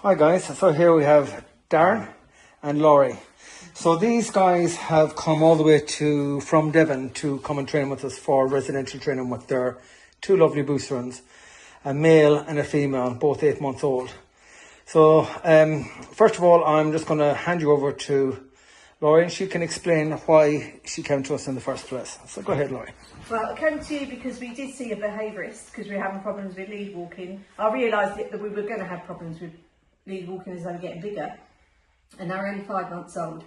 Hi guys, so here we have Darren and Laurie. So these guys have come all the way from Devon to come and train with us for residential training with their two lovely Beaucerons, a male and a female, both 8 months old. So first of all, I'm just going to hand you over to Laurie and she can explain why she came to us in the first place. So go ahead, Laurie. Well, I came to you because we did see a behaviourist because we were having problems with lead walking. I realised that we were going to have problems with lead walking as they were getting bigger, and they were only 5 months old.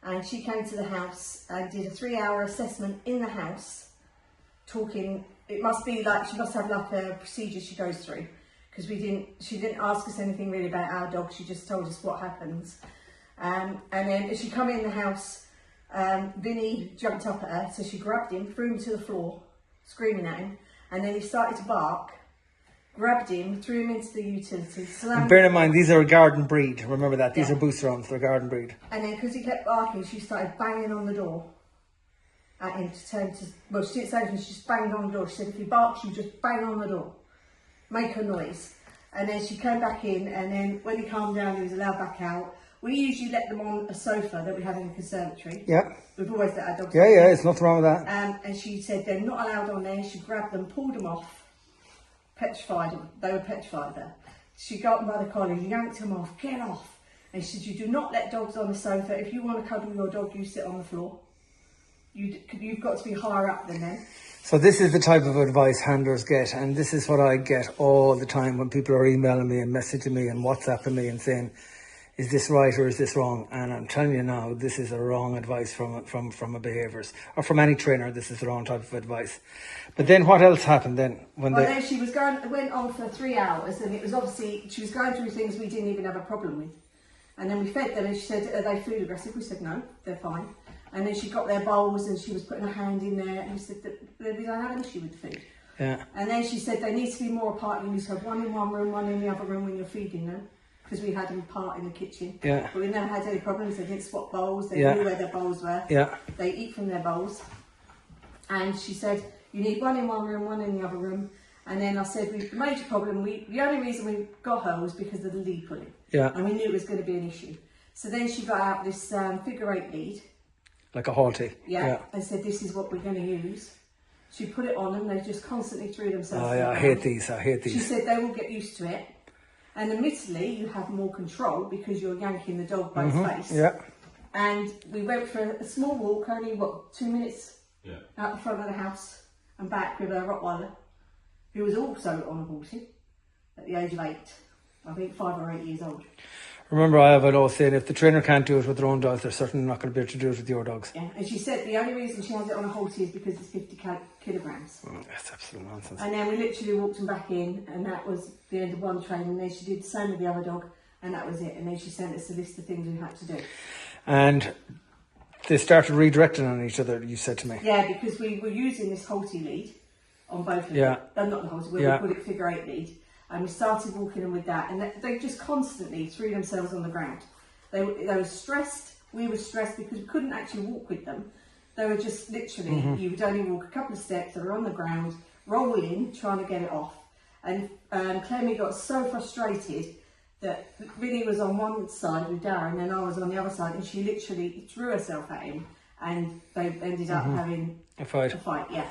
And she came to the house and did a 3-hour assessment in the house, talking. It must be like she must have like a procedure she goes through, because she didn't ask us anything really about our dog. She just told us what happens. And then as she come in the house, Vinny jumped up at her, so she grabbed him, threw him to the floor, screaming at him, and then he started to bark. Grabbed him, threw him into the utilities. And bear in mind, these are a garden breed. Remember that. These Yeah. are Beaucerons, they're a garden breed. And then, because he kept barking, she started banging on the door at him to tell him to... Well, she didn't say anything, she just banged on the door. She said, if he barks, you just bang on the door. Make a noise. And then she came back in, and then when he calmed down, he was allowed back out. We usually let them on a sofa that we have in the conservatory. Yeah. We've always let our dogs Yeah, there's nothing wrong with that. And she said they're not allowed on there. She grabbed them, pulled them off. Petrified them. They were petrified there. She got them by the collar, yanked them off, get off. And she said, you do not let dogs on the sofa. If you want to cuddle your dog, you sit on the floor. You've got to be higher up than them. So this is the type of advice handlers get, and this is what I get all the time when people are emailing me and messaging me and WhatsApping me and saying, is this right or is this wrong? And I'm telling you now, this is a wrong advice from a behaviourist, or from any trainer. This is the wrong type of advice. But then what else happened then? Then she went on for 3 hours, and it was obviously, she was going through things we didn't even have a problem with. And then we fed them, and she said, are they food aggressive? We said, no, they're fine. And then she got their bowls, and she was putting her hand in there, and we said that we don't have an issue with food. Yeah. And then she said they need to be more apart. You need to have one in one room, one in the other room when you're feeding them. Because we had them apart in the kitchen. Yeah. But we never had any problems. They didn't swap bowls. They knew where their bowls were. Yeah. They eat from their bowls. And she said, you need one in one room, one in the other room. And then I said, the major problem, the only reason we got her was because of the lead pulling. Yeah. And we knew it was going to be an issue. So then she got out this figure 8 lead. Like a halty. Yeah. And said, this is what we're going to use. She put it on them. They just constantly threw themselves. Oh yeah, I hate these. She said they will get used to it. And admittedly, you have more control because you're yanking the dog by his face. Yeah. And we went for a small walk, only 2 minutes? Yeah. Out the front of the house and back with a Rottweiler, who was also on a halted at the age of 8. I think 5 or 8 years old. Remember, I have it all saying, if the trainer can't do it with their own dogs, they're certainly not going to be able to do it with your dogs. Yeah, and she said the only reason she has it on a halter is because it's 50 kilograms. That's absolute nonsense. And then we literally walked them back in, and that was the end of one training. And then she did the same with the other dog, and that was it. And then she sent us a list of things we had to do. And they started redirecting on each other, you said to me. Yeah, because we were using this halty lead on both of them. Not the halty, we call it figure 8 lead. And we started walking them with that, and they just constantly threw themselves on the ground. They were stressed. We were stressed because we couldn't actually walk with them. They were just literally, you would only walk a couple of steps, they were on the ground, rolling, trying to get it off. And Clemmy got so frustrated that Vinny was on one side with Darren, and I was on the other side, and she literally threw herself at him, and they ended up having a fight. Yeah.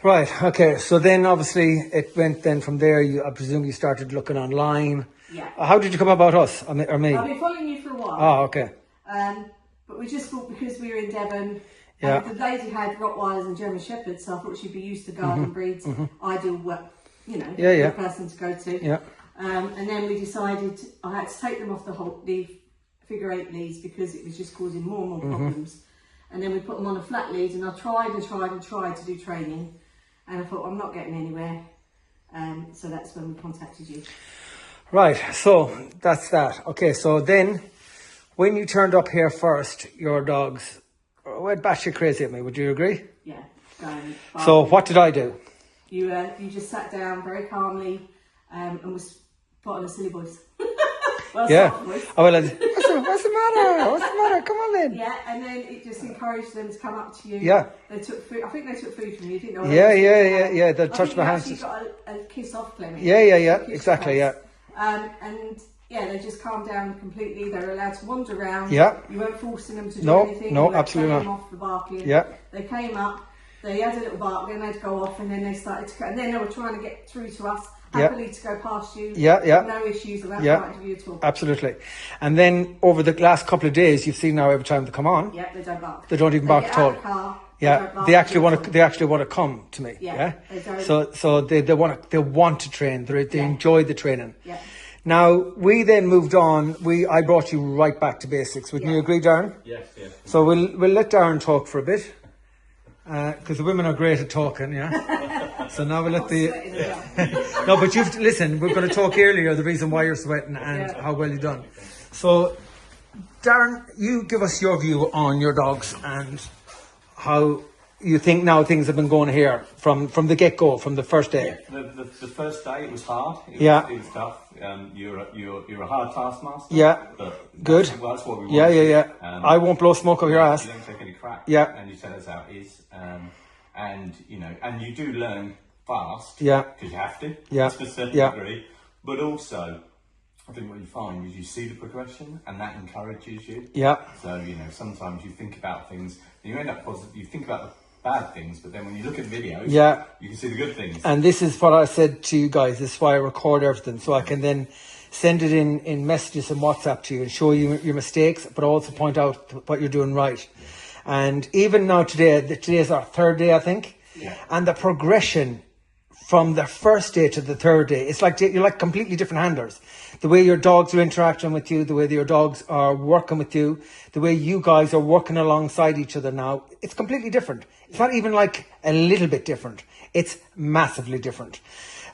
Right, okay, so then obviously it went then from there, I presume you started looking online. Yeah. How did you come about us, or me? I've been following you for a while. Oh, okay. But we just thought because we were in Devon, Yeah. the lady had Rottweilers and German Shepherds, so I thought she'd be used to garden breeds. Ideal work, good person to go to. Yeah. And then we decided I had to take them off the figure 8 leads because it was just causing more and more problems. And then we put them on a flat lead, and I tried to do training. And I thought, I'm not getting anywhere. So that's when we contacted you. Right, so that's that. Okay, so then when you turned up here first, your dogs went batshit crazy at me. Would you agree? Yeah. So what did I do? You just sat down very calmly and was put on a silly voice. Yeah. Soft voice. I went, what's the matter? What's the matter? Come on in. Yeah, and then it just encouraged them to come up to you. Yeah. They took food. I think they took food from you, didn't they? Yeah. They touched my hands. You got a kiss off, Clemmy. Yeah. Exactly. Yeah. And Yeah, they just calmed down completely. They're allowed to wander around. Yeah. You weren't forcing them to do No, anything. no, you weren't absolutely turning not. them off the barking. Yeah. They came up, they had a little bark, then they'd go off, and then they started to, and then they were trying to get through to us, happily to go past you. Yeah, yeah. No issues about Yeah. fighting with you at all. Absolutely. And then over the last couple of days, you've seen now every time they come on, Yeah, they don't bark. they don't even bark get at out all. of the car, Yeah, don't bark they actually at want all. to. They actually want to come to me. Yeah, Yeah. they don't. So they want to. They want to train. They Yeah. enjoy the training. Yeah. Now we then moved on. I brought you right back to basics. Wouldn't Yeah. you agree, Darren? Yes, yes. So we'll let Darren talk for a bit, because the women are great at talking. Yeah. So now we'll let the. Sweating as well. No, but you've listen. We're going to talk earlier the reason why you're sweating and Yeah. how well you've done. So, Darren, you give us your view on your dogs and how you think now things have been going here from the get go, from the first day. The first day it was hard. It Yeah. was tough. You're a hard taskmaster. Yeah. But Good. That's what we want. Yeah. I won't blow smoke up your ass. You don't take any crap. Yeah. And you tell us how it is. And you do learn fast. Yeah. Because you have to. Yeah. To a certain Yeah. degree. But also, I think what you find is you see the progression, and that encourages you. Yeah. So sometimes you think about things, and you end up positive. You think about the bad things, but then when you look at videos, Yeah. you can see the good things. And this is what I said to you guys. This is why I record everything, so I can then send it in messages and WhatsApp to you and show you your mistakes, but also point out what you're doing right. And even now today is our third day, I think. Yeah. And the progression from the first day to the third day, it's like you're like completely different handlers. The way your dogs are interacting with you, the way your dogs are working with you, the way you guys are working alongside each other now, it's completely different. It's not even like a little bit different. It's massively different.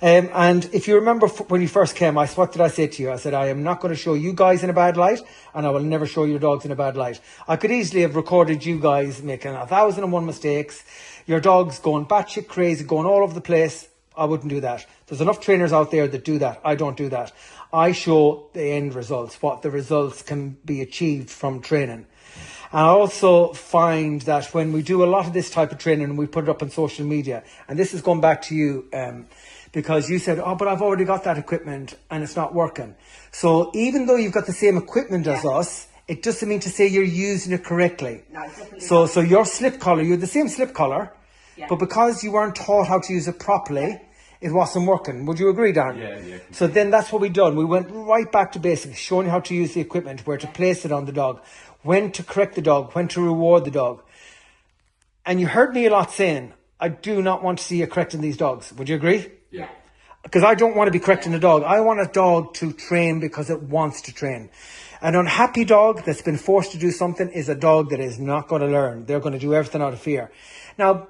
And if you remember when you first came, what did I say to you? I said, I am not going to show you guys in a bad light, and I will never show your dogs in a bad light. I could easily have recorded you guys making 1,001 mistakes, your dogs going batshit crazy, going all over the place. I wouldn't do that. There's enough trainers out there that do that. I don't do that. I show the end results, what the results can be achieved from training. And I also find that when we do a lot of this type of training and we put it up on social media, and this is going back to you, because you said, oh, but I've already got that equipment and it's not working. So even though you've got the same equipment as us, it doesn't mean to say you're using it correctly. No, definitely So your slip collar, you're the same slip collar, Yeah. but because you weren't taught how to use it properly, it wasn't working. Would you agree, Darren? Yeah. So then that's what we done. We went right back to basics, showing you how to use the equipment, where to place it on the dog, when to correct the dog, when to reward the dog. And you heard me a lot saying, I do not want to see you correcting these dogs. Would you agree? Yeah. Because I don't want to be correcting a dog. I want a dog to train because it wants to train. An unhappy dog that's been forced to do something is a dog that is not going to learn. They're going to do everything out of fear. Now,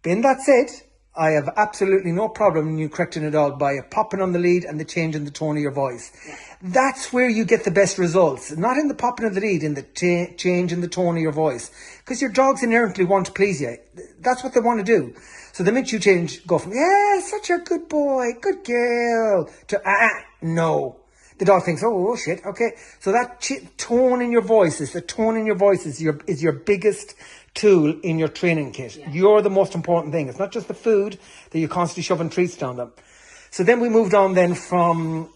being that said, I have absolutely no problem in you correcting a dog by popping on the lead and the change in the tone of your voice. Yeah. That's where you get the best results. Not in the popping of the lead, in the change in the tone of your voice. Because your dogs inherently want to please you. That's what they want to do. So the minute you change, go from, yeah, such a good boy, good girl, to, no. The dog thinks, oh shit, okay. So that tone in your voice is your biggest tool in your training kit. Yeah. You're the most important thing. It's not just the food that you're constantly shoving treats down them. So then we moved on then from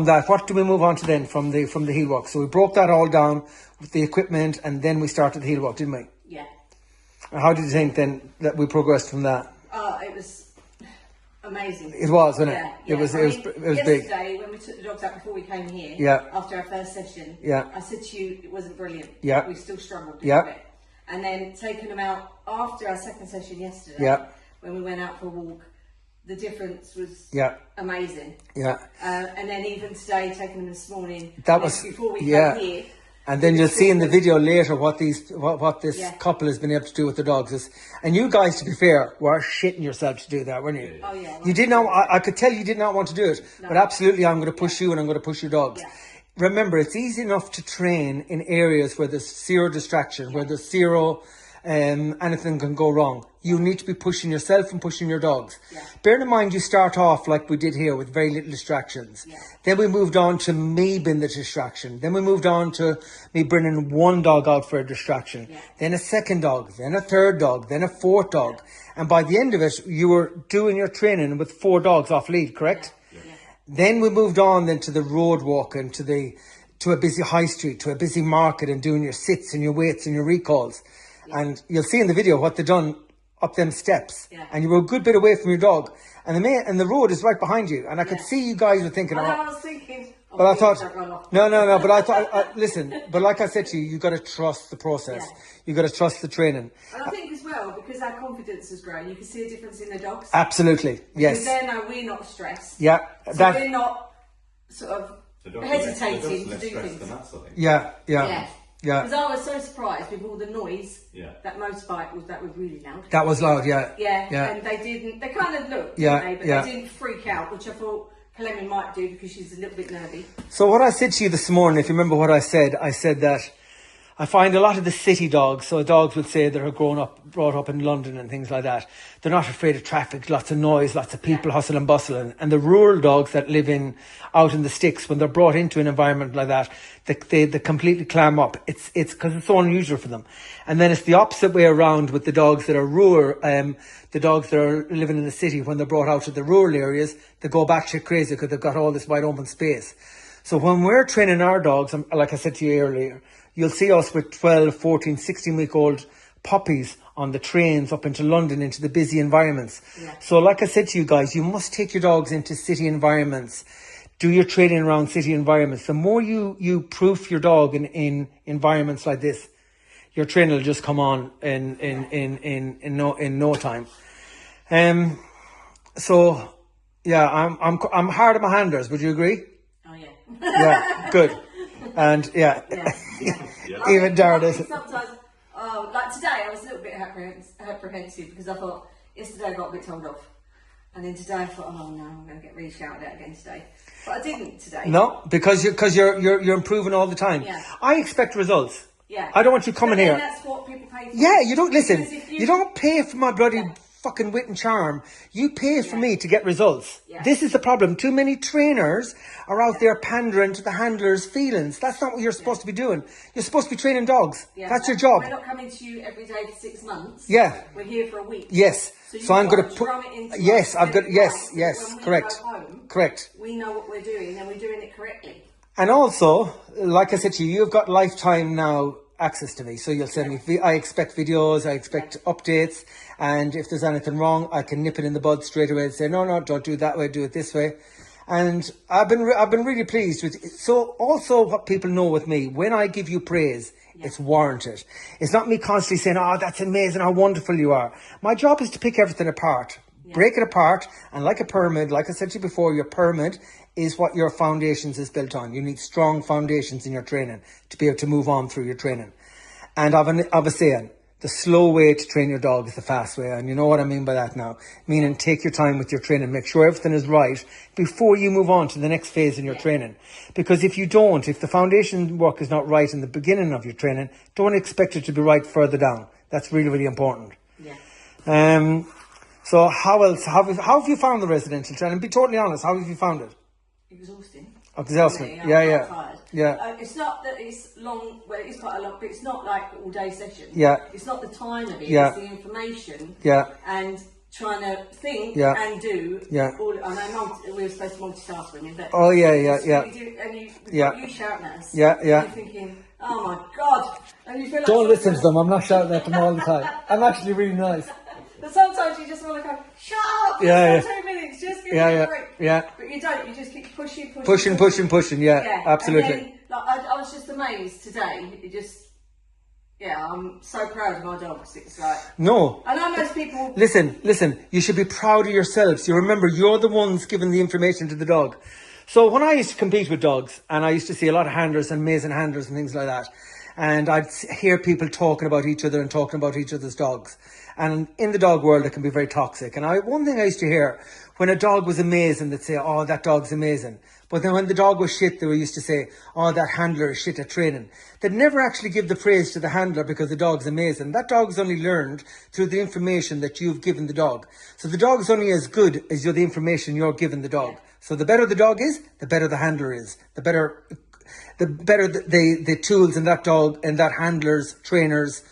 that. What do we move on to then from the heel walk? So we broke that all down with the equipment, and then we started the heel walk, didn't we? Yeah. And how did you think then that we progressed from that? Oh, it was amazing. It was, wasn't it? Yeah. It was big. Yesterday, when we took the dogs out before we came here, Yeah. after our first session, Yeah. I said to you, it wasn't brilliant. Yeah. We still struggled a Yeah. little bit. And then taking them out after our second session yesterday, Yeah. when we went out for a walk, the difference was Yeah. amazing. Yeah. And then even today, taking them this morning, That was before we yeah. came here. And then you'll see in the video later what this Yeah. couple has been able to do with the dogs. And you guys, to be fair, were shitting yourselves to do that, weren't you? Oh yeah. You did not. I could tell you did not want to do it, No. but absolutely, I'm going to push you and I'm going to push your dogs. Yeah. Remember, it's easy enough to train in areas where there's zero distraction, where there's zero anything can go wrong. You need to be pushing yourself and pushing your dogs. Yeah. Bear in mind, you start off like we did here with very little distractions. Yeah. Then we moved on to me being the distraction. Then we moved on to me bringing one dog out for a distraction. Yeah. Then a second dog, then a third dog, then a fourth dog. And by the end of it, you were doing your training with 4 dogs off lead, correct? Yeah. Then we moved on then to the road walking, to a busy high street, to a busy market, and doing your sits and your weights and your recalls. And you'll see in the video what they've done up them steps. And you were a good bit away from your dog. And the road is right behind you. And I could see you guys were thinking, I was thinking, but I thought, no, but I thought, listen, but like I said to you got to trust the process. You got to trust the training. And I think as well, because our confidence has grown, you can see a difference in the dogs. Absolutely, yes. Because they know we're not stressed. Yeah. So we're not sort of hesitating to do things. Yeah. Because I was so surprised with all the noise. That motorbike was really loud. That was loud, yeah. And they kind of looked, didn't they? But they didn't freak out, which I thought Clemmy might do because she's a little bit nervy. So what I said to you this morning, if you remember what I said that I find a lot of the city dogs, so dogs would say that are brought up in London and things like that, they're not afraid of traffic, lots of noise, lots of people, hustle and bustle. And the rural dogs that live out in the sticks, when they're brought into an environment like that, they completely clam up. It's because it's so unusual for them. And then it's the opposite way around with the dogs that are rural, the dogs that are living in the city, when they're brought out to the rural areas, they go batshit crazy because they've got all this wide open space. So when we're training our dogs, like I said to you earlier, you'll see us with 12, 14, 16-week-old puppies on the trains up into London, into the busy environments. So like I said to you guys, you must take your dogs into city environments. Do your training around city environments. The more you proof your dog in environments like this, your training will just come on in no time. So yeah, I'm hard on my handlers. Would you agree? Oh yeah. Yeah, good. And even Darren is. Sometimes, like today, I was a little bit apprehensive because I thought yesterday I got a bit told off, and then today I thought, oh no, I'm going to get really shouted at again today. But I didn't today. No, because you're improving all the time. I expect results. I don't want you coming here. That's what people pay for. Yeah, you don't listen. You don't pay for my bloody fucking wit and charm. You pay for me to get results. This is the problem. Too many trainers are out there pandering to the handlers' feelings. That's not what you're supposed to be doing. You're supposed to be training dogs. That's your job. We're not coming to you every day for 6 months. We're here for a week. Yes. So I'm going to put. Yes, I've got. Yes, correct. Correct. We know what we're doing and we're doing it correctly. And also, like I said to you, you've got lifetime now access to me. So you'll send me, I expect videos, I expect updates. And if there's anything wrong, I can nip it in the bud straight away and say, no, don't do it that way, do it this way. And I've been really pleased with it. So also what people know with me, when I give you praise, it's warranted. It's not me constantly saying, oh, that's amazing, how wonderful you are. My job is to pick everything apart, break it apart. And like a pyramid, like I said to you before, your pyramid is what your foundations is built on. You need strong foundations in your training to be able to move on through your training. And I've a saying, the slow way to train your dog is the fast way. And you know what I mean by that now. Meaning take your time with your training. Make sure everything is right before you move on to the next phase in your training. Because if the foundation work is not right in the beginning of your training, don't expect it to be right further down. That's really, really important. So how have you found the residential training? Be totally honest, how have you found it? Exhausting. Exhausting. Yeah. It's not that it's long. Well, it is quite a lot, but it's not like all day session. It's not the time of it. It's the information. And trying to think and do. All, I know we were supposed to multitask women, but you shouting at us. You're thinking, oh my god. And you feel like don't listen to them. I'm not shouting at them all the time. I'm actually really nice. But sometimes you just want to go, shut up, 2 minutes, just give me a break. But you don't, you just keep pushing. Absolutely. And then, I was just amazed today. It just, I'm so proud of my dogs. It's like, no. I know most people. Listen, you should be proud of yourselves. You remember, you're the ones giving the information to the dog. So when I used to compete with dogs, and I used to see a lot of handlers and amazing handlers and things like that, and I'd hear people talking about each other and talking about each other's dogs. And in the dog world, it can be very toxic. And one thing I used to hear, when a dog was amazing, they'd say, oh, that dog's amazing. But then when the dog was shit, they were used to say, oh, that handler is shit at training. They'd never actually give the praise to the handler because the dog's amazing. That dog's only learned through the information that you've given the dog. So the dog's only as good as the information you're giving the dog. So the better the dog is, the better the handler is. The better the tools in that dog and that handler's, trainer's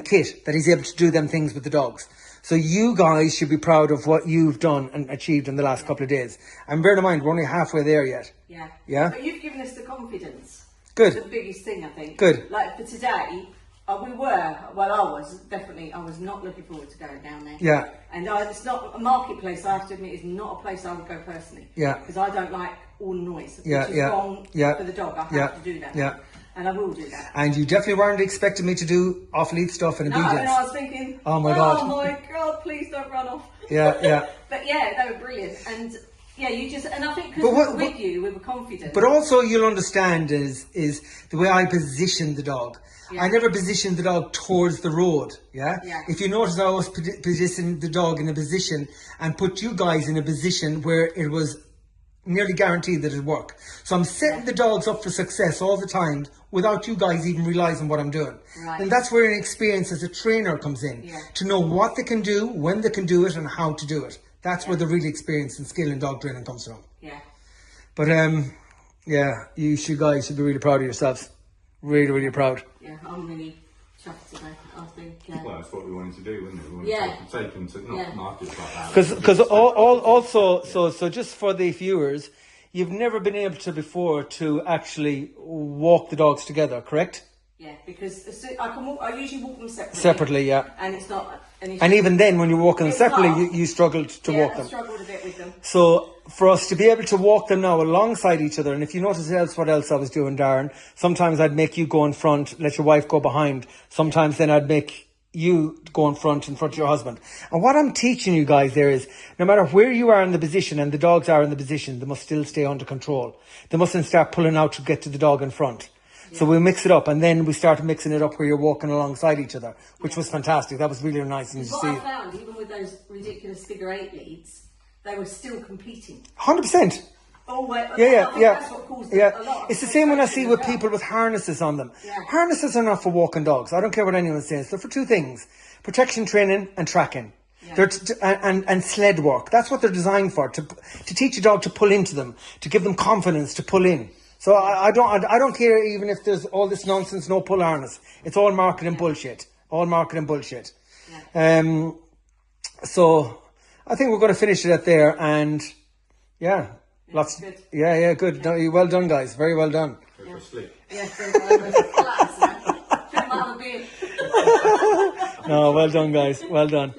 kit that he's able to do them things with the dogs. So you guys should be proud of what you've done and achieved in the last couple of days. And bear in mind, we're only halfway there yet. Yeah. Yeah? But you've given us the confidence. Good. It's the biggest thing, I think. Good. Like for today, I was not looking forward to going down there. Yeah. And it's not a marketplace, I have to admit, it's not a place I would go personally. Yeah. Because I don't like all the noise. Yeah, which is yeah, wrong yeah, for the dog. I have yeah, to do that. yeah. And I will do that. And you definitely weren't expecting me to do off-lead stuff in No, obedience. and I was thinking, Oh my God. Please don't run off. Yeah, yeah. But yeah, they were brilliant. And yeah, and I think But because we were confident. But also you'll understand is the way I positioned the dog. Yeah. I never positioned the dog towards the road, yeah? Yeah. If you notice, I always positioned the dog in a position and put you guys in a position where it was nearly guaranteed that it'd work. So I'm setting the dogs up for success all the time without you guys even realising what I'm doing. Right. And that's where an experience as a trainer comes in. Yeah. To know what they can do, when they can do it and how to do it. That's where the real experience and skill in dog training comes from. Yeah. But yeah, you guys should be really proud of yourselves. Really, really proud. Yeah, I'm really chuffed today. I think. Well, that's what we wanted to do, wasn't it? We wanted Yeah. to take them to not markets like that. Because also, so just for the viewers, you've never been able to before to actually walk the dogs together, correct? Yeah, because I usually walk them separately. Separately, yeah. And it's not an issue. And even then, when you're walking them It's separately, hard. you struggled to walk I them. struggled a bit with them. So for us to be able to walk them now alongside each other, and if you notice what else I was doing, Darren, sometimes I'd make you go in front, let your wife go behind. Sometimes then I'd make you go in front of your husband. And what I'm teaching you guys there is, no matter where you are in the position and the dogs are in the position, they must still stay under control. They mustn't start pulling out to get to the dog in front. So we mix it up, and then we started mixing it up where you're walking alongside each other, which was fantastic. That was really nice to What see. I found, even with those ridiculous figure 8 leads, they were still competing. 100%. Oh, wait, Yeah. That's what caused a lot of It's the same when I see frustration with as well. people with harnesses on them. Yeah. Harnesses are not for walking dogs. I don't care what anyone says. They're for two things: protection training and tracking. Yeah. They're and sled work. That's what they're designed for. To teach a dog to pull into them, to give them confidence to pull in. So I don't care even if there's all this nonsense, no pull harness. It's all marketing bullshit. All marketing bullshit. Yeah. So I think we're going to finish it at there, and yeah, lots. Good. Yeah, good. Well done, guys. Very well done. Go for a sleep. Yes, flat. Shouldn't have a beard. No, well done, guys. Well done.